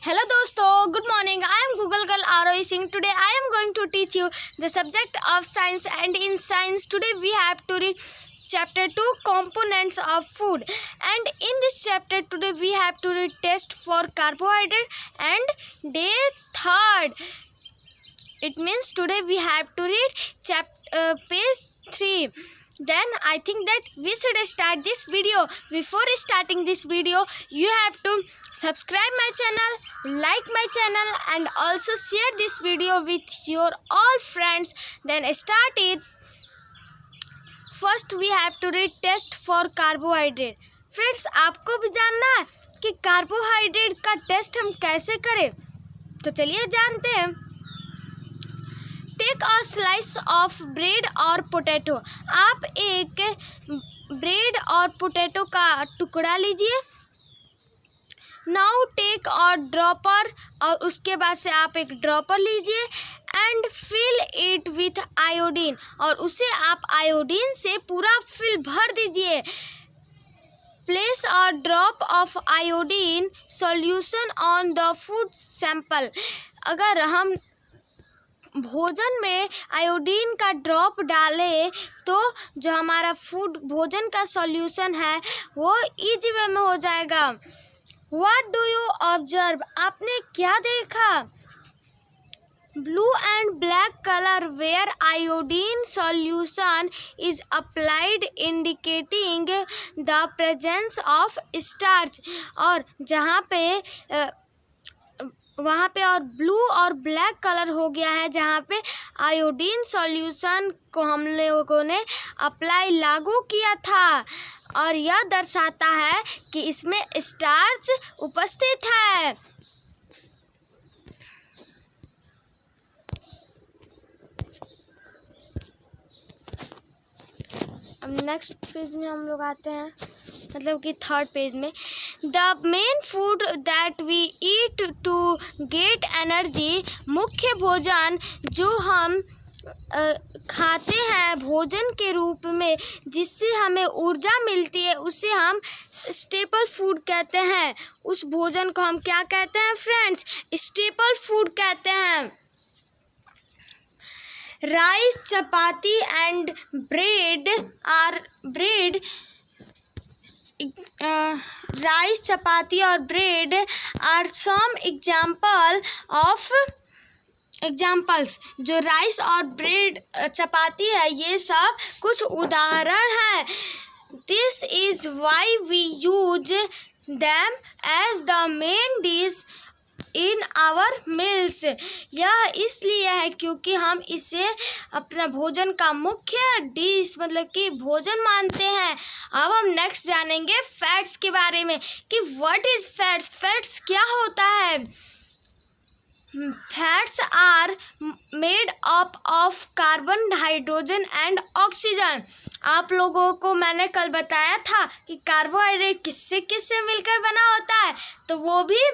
Hello दोस्तों, good morning. I am Google Girl Arohi Singh. Today I am going to teach you the subject of science, and in science today we have to read chapter 2 components of food, and in this chapter today we have to read test for carbohydrate and day 3rd. It means today we have to read page 3. Then I think that we should start this video. Before starting this video, you have to subscribe my channel, like my channel, and also share this video with your all friends. Then start it. First we have to read test for carbohydrate. Friends, आपको भी जानना है कि carbohydrate का test हम कैसे करें, तो चलिए जानते हैं. Take a slice of bread और पोटैटो. आप एक ब्रेड और पोटैटो का टुकड़ा लीजिए. नाउ टेक अ ड्रॉपर, और उसके बाद से आप एक ड्रॉपर लीजिए and fill it with iodine, और उसे आप आयोडीन से पूरा फिल भर दीजिए. Place a drop of iodine solution on the food sample. अगर हम भोजन में आयोडीन का ड्रॉप डालें तो जो हमारा भोजन का सॉल्यूशन है वो इजी वे में हो जाएगा. What do you observe? आपने क्या देखा? Blue and black colour where iodine solution is applied indicating the presence of starch. और वहाँ पे और ब्लू और ब्लैक कलर हो गया है जहाँ पे आयोडीन सॉल्यूशन को हम लोगों ने लागू किया था, और यह दर्शाता है कि इसमें स्टार्च उपस्थित है. अब नेक्स्ट पेज में हम लोग आते हैं, मतलब कि 3rd पेज में. The main food that we eat to get energy. मुख्य भोजन जो हम खाते हैं भोजन के रूप में जिससे हमें ऊर्जा मिलती है उसे हम स्टेपल फूड कहते हैं. उस भोजन को हम क्या कहते हैं फ्रेंड्स? स्टेपल फूड कहते हैं. Rice, chapati and rice, chapati और ब्रेड आर सम एग्जाम्पल्स. जो राइस और ब्रेड चपाती है ये सब कुछ उदाहरण है. This is why we use them as the main dish in our meals. यह इसलिए है क्योंकि हम इसे अपना भोजन का मुख्य डिश मतलब कि भोजन मानते हैं. अब हम नेक्स्ट जानेंगे फैट्स के बारे में कि व्हाट इज फैट्स. फैट्स क्या होता है? Fats are made up of carbon, hydrogen and oxygen. आप लोगों को मैंने कल बताया था कि कार्बोहाइड्रेट किससे किससे मिलकर बना होता है, तो वो भी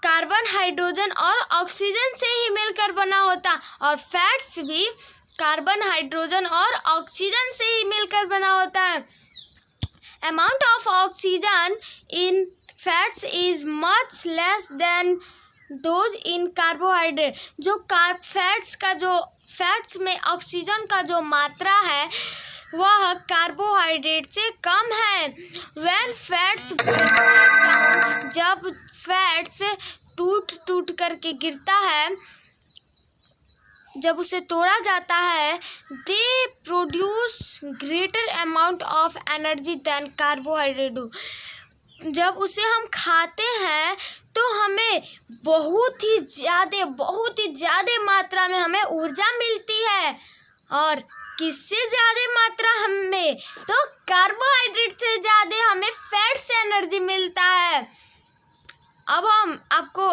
कार्बन, हाइड्रोजन और ऑक्सीजन से ही मिलकर बना होता, और फैट्स भी कार्बन, हाइड्रोजन और ऑक्सीजन से ही मिलकर बना होता है. Amount of oxygen in fats is much less than those in carbohydrate. जो फैट्स में ऑक्सीजन का जो मात्रा है वह कार्बोहाइड्रेट से कम है. व्हेन फैट्स जब फैट्स टूट करके गिरता है, जब उसे तोड़ा जाता है, they produce greater amount of energy than carbohydrate. जब उसे हम खाते हैं तो हमें बहुत ही ज़्यादा मात्रा में हमें ऊर्जा मिलती है. और किससे ज़्यादा मात्रा हमें? तो कार्बोहाइड्रेट से ज़्यादा हमें फैट से एनर्जी मिलता है. अब हम आपको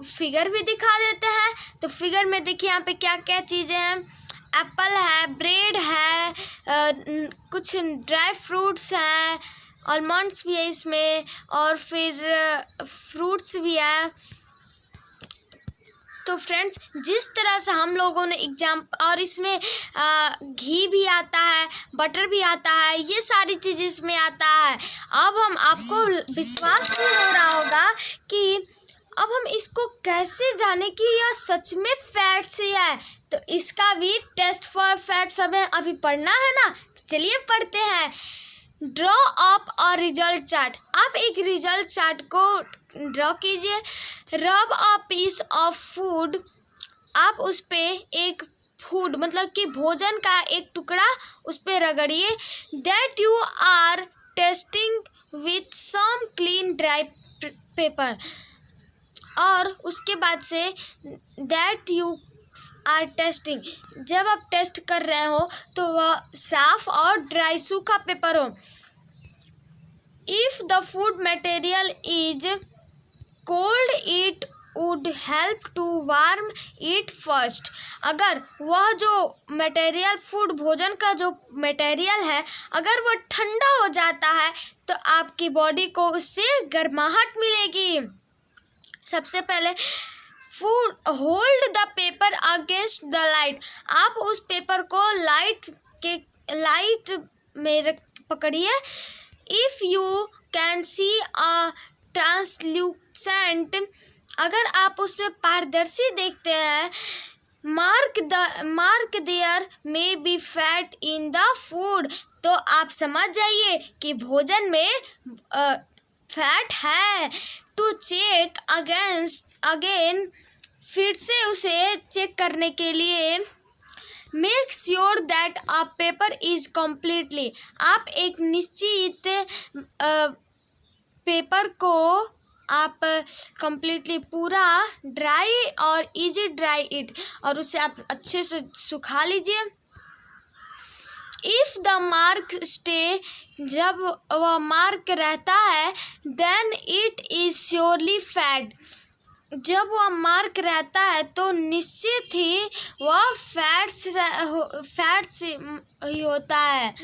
फिगर भी दिखा देते हैं. तो फिगर में देखिए यहाँ पे क्या क्या चीज़ें हैं. एप्पल है, ब्रेड है, कुछ ड्राई फ्रूट्स हैं, आलमंड्स भी है इसमें, और फिर फ्रूट्स भी है. तो फ्रेंड्स, जिस तरह से हम लोगों ने और इसमें घी भी आता है, बटर भी आता है, ये सारी चीज़ इसमें आता है. अब हम आपको विश्वास नहीं हो रहा होगा कि अब हम इसको कैसे जाने कि यह सच में फैट्स ही है, तो इसका भी टेस्ट फॉर फैट्स हमें अभी पढ़ना है ना, तो चलिए पढ़ते हैं। Draw up a result chart. आप एक रिजल्ट चार्ट को ड्रॉ कीजिए। रब अ पीस ऑफ फूड, आप उस पे एक फूड मतलब कि भोजन का एक टुकड़ा उस पे रगड़िए। That you are testing with some clean dry paper, और उसके बाद say that you are testing, जब आप टेस्ट कर रहे हो तो वह साफ और ड्राई सूखा पेपर हो। If the food material is cold it would help to warm it first. अगर वह जो मटेरियल फूड भोजन का जो मटेरियल है अगर वह ठंडा हो जाता है तो आपकी बॉडी को उससे गर्माहट मिलेगी। सबसे पहले food hold the paper against the light, आप उस पेपर को लाइट में पकड़िए। If you can see a translucent, अगर आप उसमें पारदर्शी देखते हैं। Mark there may be fat in the food, तो आप समझ जाइए कि भोजन में फैट है। टू चेक अगेन, फिर से उसे चेक करने के लिए। Make sure that a paper is completely, आप एक निश्चित पेपर को आप कम्प्लीटली पूरा ड्राई और इजी ड्राई इट, और उसे आप अच्छे से सुखा लीजिए। इफ़ द मार्क स्टे, जब वह मार्क रहता है। Then it is surely fat, जब वह मार्क रहता है तो निश्चित ही वह फैट्स ही होता है।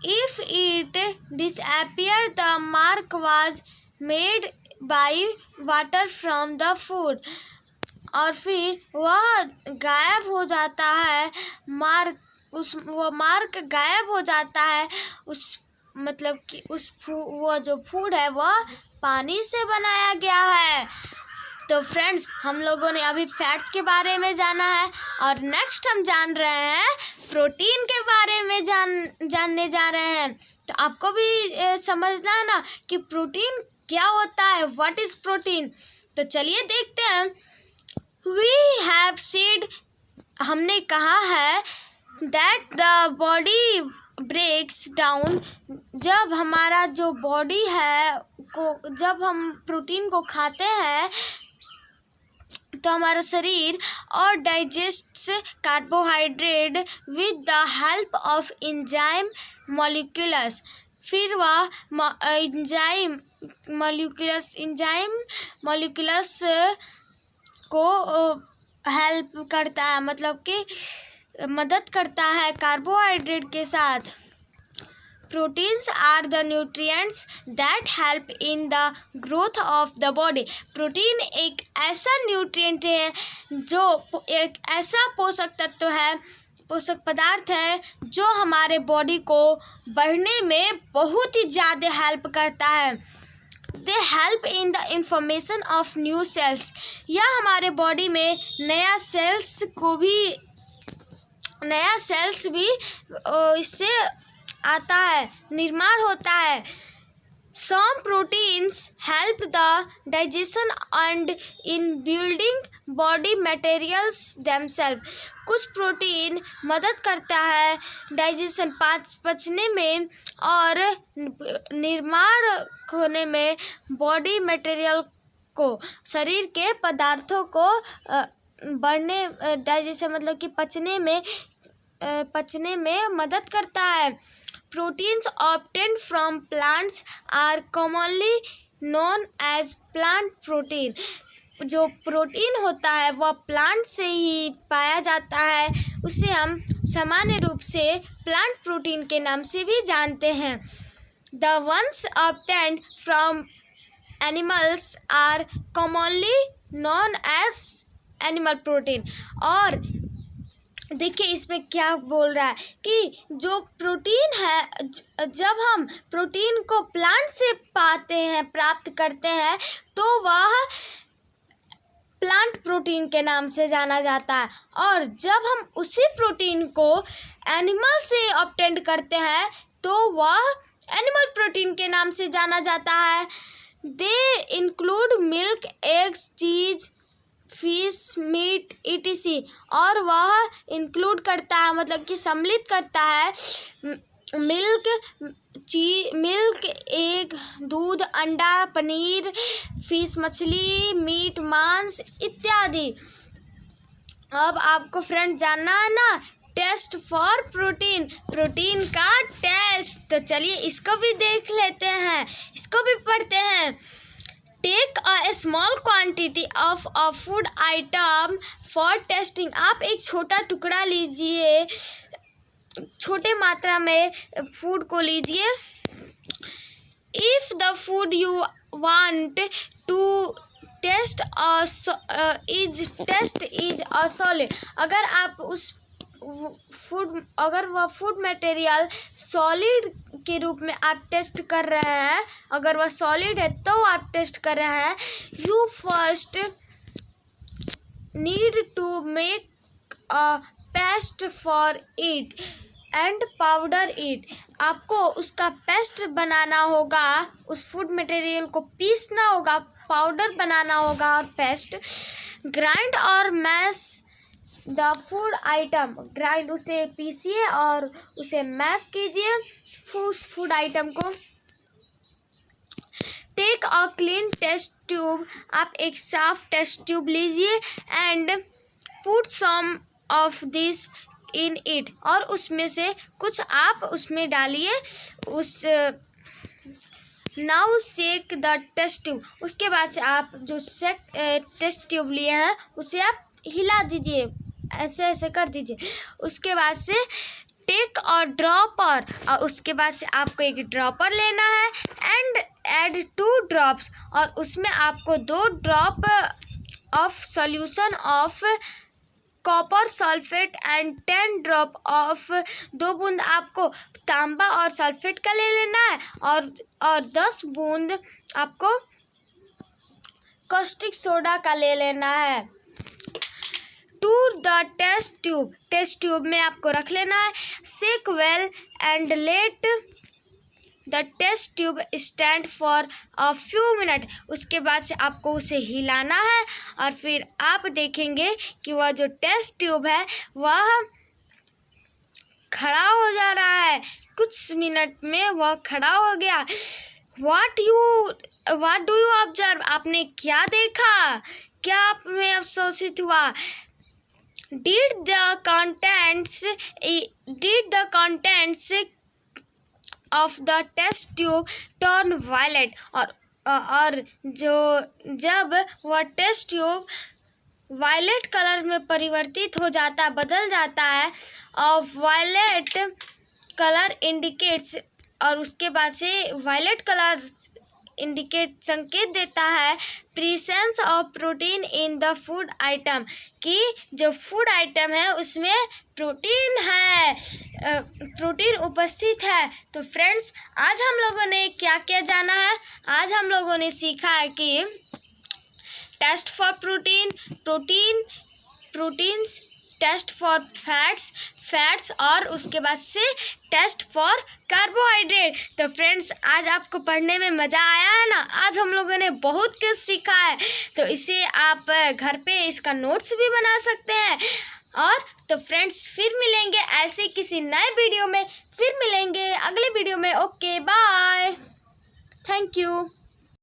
If it disappear the mark was made by water from the food, और फिर वह गायब हो जाता है। वह मार्क गायब हो जाता है, उस मतलब कि वो जो फूड है वह पानी से बनाया गया है। तो फ्रेंड्स, हम लोगों ने अभी फैट्स के बारे में जाना है, और नेक्स्ट हम जान रहे हैं प्रोटीन के बारे में जानने जा रहे हैं। तो आपको भी समझना है ना कि प्रोटीन क्या होता है, व्हाट इज प्रोटीन। तो चलिए देखते हैं। वी हैव सीड, हमने कहा है that the body breaks down, जब हमारा जो बॉडी है जब हम प्रोटीन को खाते हैं तो हमारा शरीर और digest carbohydrate with the help of enzyme molecules, फिर वह एंजाइम मॉलिक्यूल्स को हेल्प करता है, मतलब कि मदद करता है कार्बोहाइड्रेट के साथ। Proteins are the nutrients that help in the growth of the body, protein एक ऐसा न्यूट्रिएंट है जो एक ऐसा पोषक पदार्थ है जो हमारे बॉडी को बढ़ने में बहुत ही ज़्यादा हेल्प करता है। They help in the information of new sales, यह हमारे बॉडी में नया सेल्स भी इससे आता है, निर्माण होता है। Some proteins help the digestion and in building body materials themselves, कुछ प्रोटीन मदद करता है डाइजेशन पचने में और निर्माण होने में बॉडी मटेरियल को, शरीर के पदार्थों को बढ़ने डाइजेशन मतलब कि पचने में मदद करता है। Proteins obtained from plants are commonly known as plant protein, जो प्रोटीन होता है वह प्लांट से ही पाया जाता है, उसे हम सामान्य रूप से प्लांट प्रोटीन के नाम से भी जानते हैं। The ones obtained from animals are commonly known as animal protein, और देखिए इसमें क्या बोल रहा है कि जो प्रोटीन है, जब हम प्रोटीन को प्लांट से पाते हैं, प्राप्त करते हैं, तो वह प्लांट प्रोटीन के नाम से जाना जाता है। और जब हम उसी प्रोटीन को एनिमल से ऑब्टेन करते हैं तो वह एनिमल प्रोटीन के नाम से जाना जाता है। दे इंक्लूड मिल्क, एग्स, चीज, फिश, मीट, etc। और वह इंक्लूड करता है, मतलब कि सम्मिलित करता है मिल्क, एग, दूध, अंडा, पनीर, फिश, मछली, मीट, मांस इत्यादि। अब आपको फ्रेंड जानना है ना टेस्ट फॉर प्रोटीन, प्रोटीन का टेस्ट। तो चलिए इसको भी देख लेते हैं, इसको भी पढ़ते हैं। Take a small quantity of a food item for testing. आप एक छोटा टुकड़ा लीजिए, छोटे मात्रा में फूड को लीजिए। If the food you want to test is a solid. अगर आप उस अगर वह फूड मटेरियल सॉलिड के रूप में आप टेस्ट कर रहे हैं, अगर वह सॉलिड है तो आप टेस्ट कर रहे हैं, you first need to make a paste for it and powder it. आपको उसका पेस्ट बनाना होगा, उस फूड मटेरियल को पीसना होगा, पाउडर बनाना होगा और पेस्ट। ग्राइंड और mash the food item. Grind, उसे पीसिए और उसे मैश कीजिए उस फूड आइटम को। Take a clean test tube. आप एक साफ टेस्ट ट्यूब लीजिए and put some of this in it. और उसमें से कुछ आप उसमें डालिए। उस now shake the test tube. उसके बाद से आप जो टेस्ट ट्यूब लिए हैं उसे आप हिला दीजिए, ऐसे ऐसे कर दीजिए। उसके बाद से टेक अ ड्रॉपर। और उसके बाद से आपको एक ड्रॉपर लेना है एंड ऐड 2 ड्रॉप्स। और उसमें आपको 2 drop of solution of copper sulphate and 10 drop of 2 बूंद आपको तांबा और सल्फेट का ले लेना है। और 10 बूंद आपको कॉस्टिक सोडा का ले लेना है। To the test tube. Test tube में आपको रख लेना है। Shake well and let the test tube stand for a few minute. उसके बाद से आपको उसे हिलाना है और फिर आप देखेंगे कि वह जो टेस्ट ट्यूब है वह खड़ा हो जा रहा है। कुछ मिनट में वह खड़ा हो गया। What do you observe. आपने क्या देखा, क्या आप में अफसोसित हुआ। Did the contents of the test tube turn violet। और जब वह टेस्ट ट्यूब वायलेट कलर में परिवर्तित हो जाता है, बदल जाता है, और वायलेट कलर इंडिकेट्स, और उसके बाद से वायलेट कलर इंडिकेट संकेत देता है presence of protein in the food item, कि जो फूड आइटम है उसमें प्रोटीन है, प्रोटीन उपस्थित है। तो फ्रेंड्स आज हम लोगों ने क्या क्या जाना है। आज हम लोगों ने सीखा है कि test for proteins, test for fats और उसके बाद से टेस्ट फॉर कार्बोहाइड्रेट। तो फ्रेंड्स आज आपको पढ़ने में मज़ा आया है ना। आज हम लोगों ने बहुत कुछ सीखा है। तो इसे आप घर पे इसका नोट्स भी बना सकते हैं। और तो फ्रेंड्स फिर मिलेंगे ऐसे किसी नए वीडियो में, फिर मिलेंगे अगले वीडियो में। Okay bye, thank you.